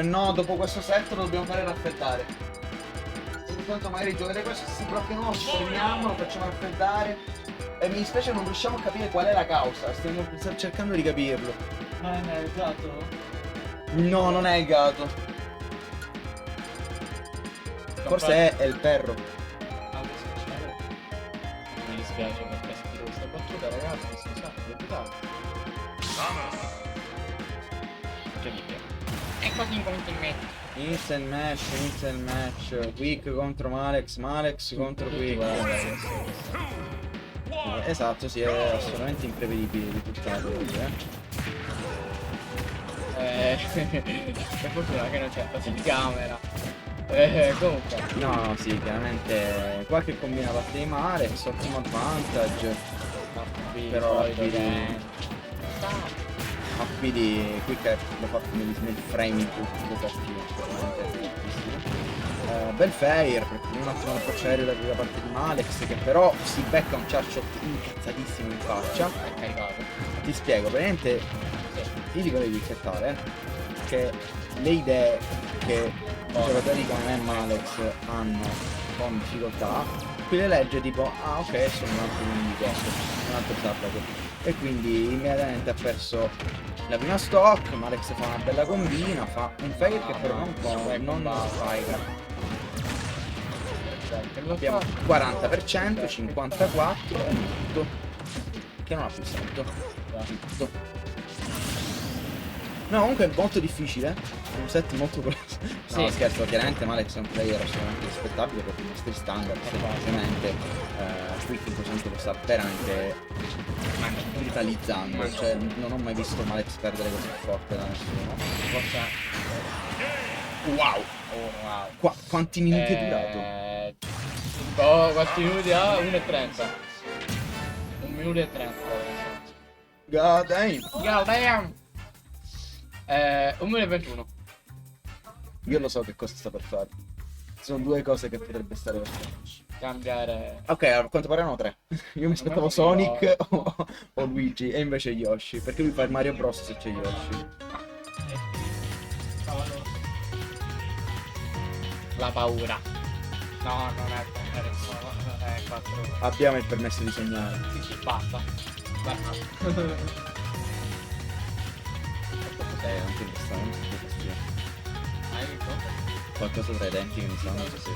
No, dopo questo set lo dobbiamo fare raffreddare. Intanto magari giocare questo, se si blocca ci fermiamo, lo facciamo raffreddare. E mi dispiace non riusciamo a capire qual è la causa, stiamo cercando di capirlo. Ma è nervato? No, non è il gatto. Forse è il perro. Ah, che succede? Mi dispiace perché sentire questa battuta, ragazzi, mi sono stato deputato. Incredibile. E così incomincia il match. Instant match, Quick contro Malex, Malex contro Quick. Esatto, sì, è assolutamente imprevedibile il risultato oggi, Per fortuna che non c'è la telecamera. Comunque. No, sì, chiaramente qualche combina parte di Malex, ottimo advantage. Però quindi Quick l'ho fatto nel framing tutto cattivo, bel fair, perché un attimo l'approccio aereo da parte di Malex, che però si becca un charge incazzatissimo in faccia. È caricato. Ti spiego, praticamente ti dico di etichettare che le idee che i giocatori come me e Malex hanno con difficoltà, qui le legge tipo, ah ok, sono un altro indicato, un altro sabato. E quindi immediatamente ha perso la prima stock, Malex fa una bella combina, fa un fair che però non spike. Abbiamo 40%, 54, tutto. Che non ha più senso. Tutto. No, comunque è molto difficile. È un set molto grosso. No, Sì. scherzo, chiaramente Malex è un player assolutamente rispettabile per i nostri standard, semplicemente Quick in questo momento lo sta veramente brutalizzando. Cioè, non ho mai visto Malex perdere così forte da nessuno. Wow! Oh, wow. Quanti minuti è durato? Quanti minuti ha? 1:30. 1 minuto e 30. God damn! God damn! 1 minuto e 21. Io lo so che cosa sta per fare. Sono due cose che potrebbe stare per fare. Cambiare. Ok, a quanto pare erano tre. Io mi aspettavo Sonic o Luigi e invece Yoshi. Perché lui fa il Mario Bros se c'è Yoshi. La paura. No, non è 4. Abbiamo il permesso di segnare. Sì, basta. Basta. Sei anche in questa Hai vinto? qualcosa tra i denti che mi stanno così.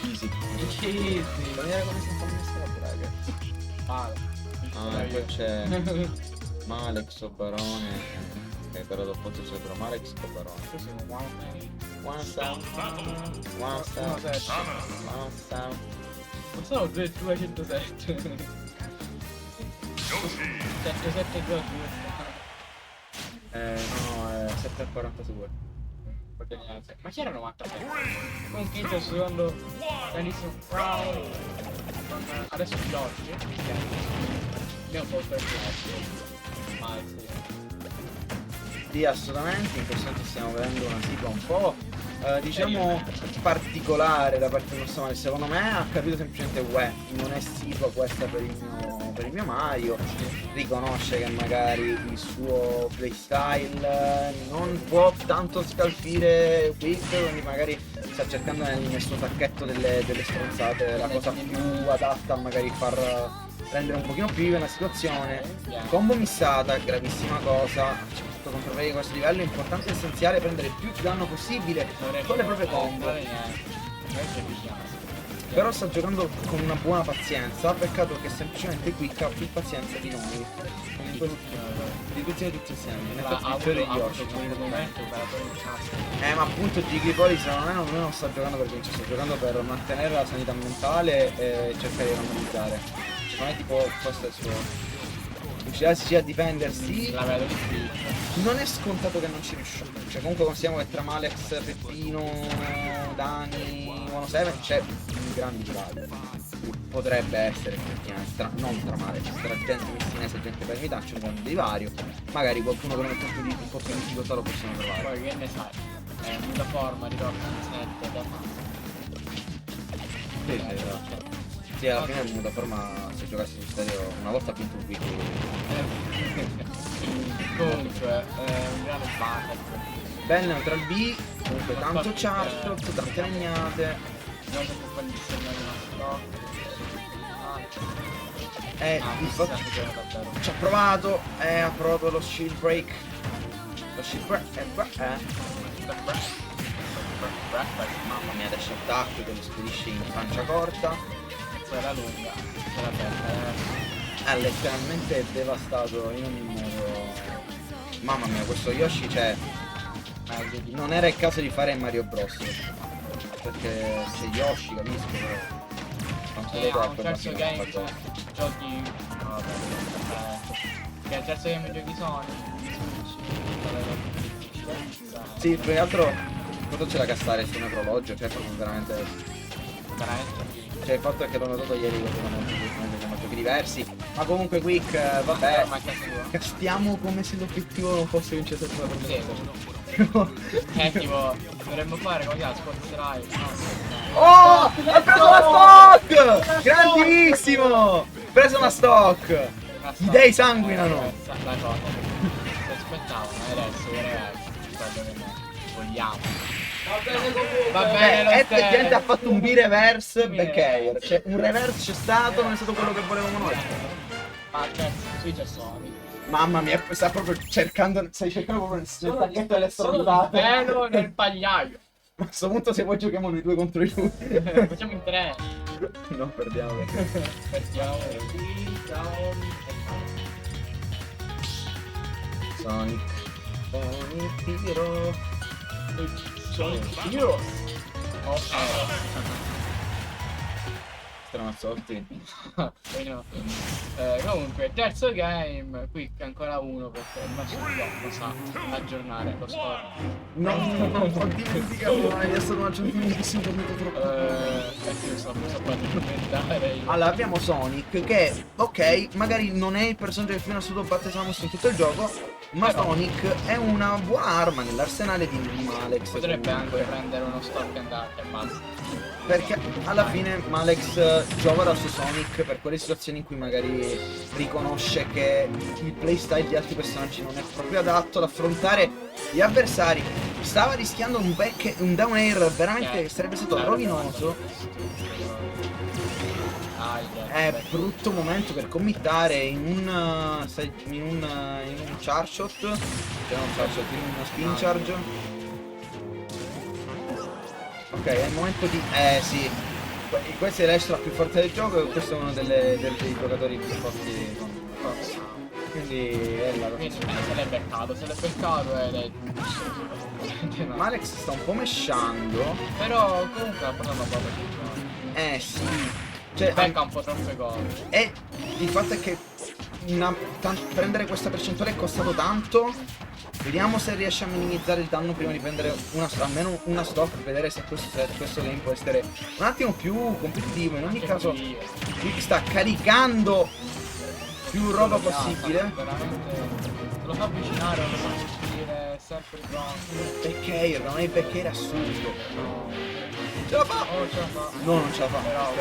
Easy. Easy. Vedere come si fa messa la ragazzi. Male. Ah, e poi c'è Malex o Barone. Ok, però dopo c'è sempre Malex o Barone. Questo è un One star. One star. One star. Non sono 207. 7 giochi. No, è 7,42. Ma chi era 93? Con chi sto secondo Denison Brown. Adesso Giorgi. Abbiamo un po' per ma sì. Sì, assolutamente, in questo momento stiamo vedendo una sigla un po' diciamo particolare da parte del nostro Mario. Secondo me ha capito semplicemente non è sigla questa per il mio Mario, riconosce che magari il suo playstyle non può tanto scalfire Quick, quindi magari sta cercando nel suo sacchetto delle stronzate la cosa più adatta a magari far rendere un pochino più viva la situazione. Combo missata, gravissima cosa. Contro di questo livello è importante e essenziale prendere il più danno possibile con le proprie combo. Però sta giocando con una buona pazienza, peccato che semplicemente Quick ha più pazienza di noi. Di tutti insieme, ne fa più di Yoshi. Ma appunto Jigglypuff secondo me non sta giocando per vincere, sta giocando per mantenere la sanità mentale e cercare di normalizzare. Secondo me tipo questo è il suo. Riuscirà a difendersi. La vedo difficile. Non è scontato che non ci riusciamo. Cioè comunque consideriamo che tra Malex, Peppino, Dani, 1-7 c'è un grande divario. Potrebbe essere effettivamente non tra Malex, tra gente messinese e gente per metà c'è un grande divario. Magari qualcuno che non è un po' più difficoltà lo possono trovare. Poi che ne sai? È una forma, ritorno in set da Sì, alla fine è venuta forma se giocassi sul serio una volta ha vinto un weekly. Comunque, un grande Bel neutral B, comunque tanto charshot, tante legnate. Non so se quelli di segnali una Il fatto ci ha provato, ha provato lo shield break. Lo shield break, Mamma mia, dash attack che lo spedisce in pancia corta. quella lunga, quella bella. Ha letteralmente devastato in ogni modo. Mamma mia, questo Yoshi c'è. Non era il caso di fare Mario Bros. Perché c'è Yoshi, capisco, però. Quanto A un tempo terzo game giochi. No, vabbè, che al terzo game giochi Sonic. Sì, più che altro quanto c'è da castare su un orologio, cioè proprio veramente. Cioè il fatto è che l'ho notato ieri che abbiamo giochi diversi. Ma comunque Quick, vabbè. Castiamo come se l'obiettivo non fosse vincere sulla Sì, tipo, dovremmo fare così la Sports Live. Oh! Ha preso la stock! Grandissimo! Preso una stock! I dei sanguinano! La cosa. Si aspettavano, adesso quello che vogliamo. Va bene, effettivamente ha fatto un B-reverse back air. Cioè un reverse c'è stato, non è stato quello che volevamo noi. Ma cazzo, qui c'è Sony. Mamma mia, sta proprio cercando. Stai cercando proprio nel pacchetto delle stronzate. Bello nel pagliaio. A questo punto se poi giochiamo noi due contro i due. Facciamo in tre. Non perdiamo. Perdiamo. Sonic. Sonic Hero. Sonic Hero. Stramazzotti. Comunque, terzo game, qui ancora uno perché il match non sa aggiornare lo score. No, ho dimenticato, è stato un aggiornamento che si è dormito troppo. Perché io so commentare. Allora abbiamo Sonic che, ok, magari non è il personaggio che fino a assoluto batte Samus in tutto il gioco, ma però Sonic è una buona arma nell'arsenale di Malex. Potrebbe comunque. anche prendere uno stock and art e basta. Perché alla fine Malex giova su Sonic per quelle situazioni in cui magari riconosce che il playstyle di altri personaggi non è proprio adatto ad affrontare gli avversari. Stava rischiando un down air veramente che sarebbe stato rovinoso. È brutto momento per committare in un charshot, cioè non charshot, in uno spin charge. Ok, è il momento di. Sì. Questo è l'extra più forte del gioco e questo è uno dei giocatori più forti con Fox. Quindi è la Quindi se l'è beccato ed è. Malex sta un po' meshando. Però comunque la portata un po' per Sì. Cioè, becca un po' troppe cose. E il fatto è che prendere questa percentuale è costato tanto. Vediamo se riesce a minimizzare il danno prima di prendere almeno una stock per vedere se questo game può essere un attimo più competitivo. In ogni caso Quick sta caricando più roba possibile. Veramente lo fa avvicinare, lo fa uscire sempre pronto. Back non è il back air assurdo. Ce la fa! Oh, ce la fa. No, non ce la fa. Però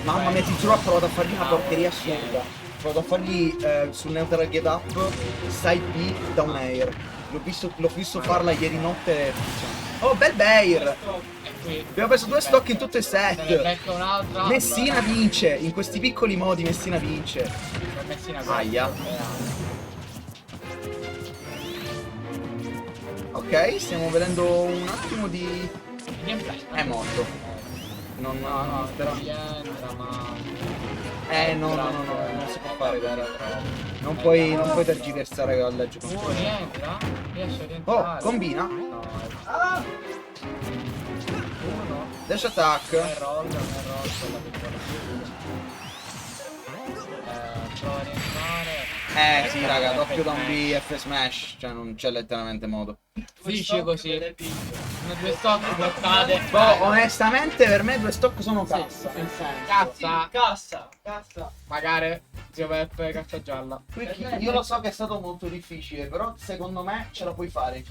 Mamma mia, ti giuro, ho provato a fargli una porcheria assurda. Ho provato a fargli sul neutral get up side B down air. L'ho visto farla ieri notte. Oh, bel Bair! Abbiamo preso 2 stock in tutto il set. Messina vince. In questi piccoli modi Messina vince. Aia. Ok, stiamo vedendo un attimo di. È morto. No, però. Non si può fare, vero? Non puoi tergiversare al legge. Rientra? Riesce a rientrare? Oh, combina. No, uno. Dash attack. Roll, quella piccola. Prova a rientrare. Sì, raga, doppio down B F smash. Cioè, non c'è letteralmente modo. Finisce così. Una 2 stock bloccate. Boh, onestamente per me 2 stock sono cassa. Cassa. Magari zio Peppe caccia gialla. Io lo so che è stato molto difficile, però secondo me ce la puoi fare.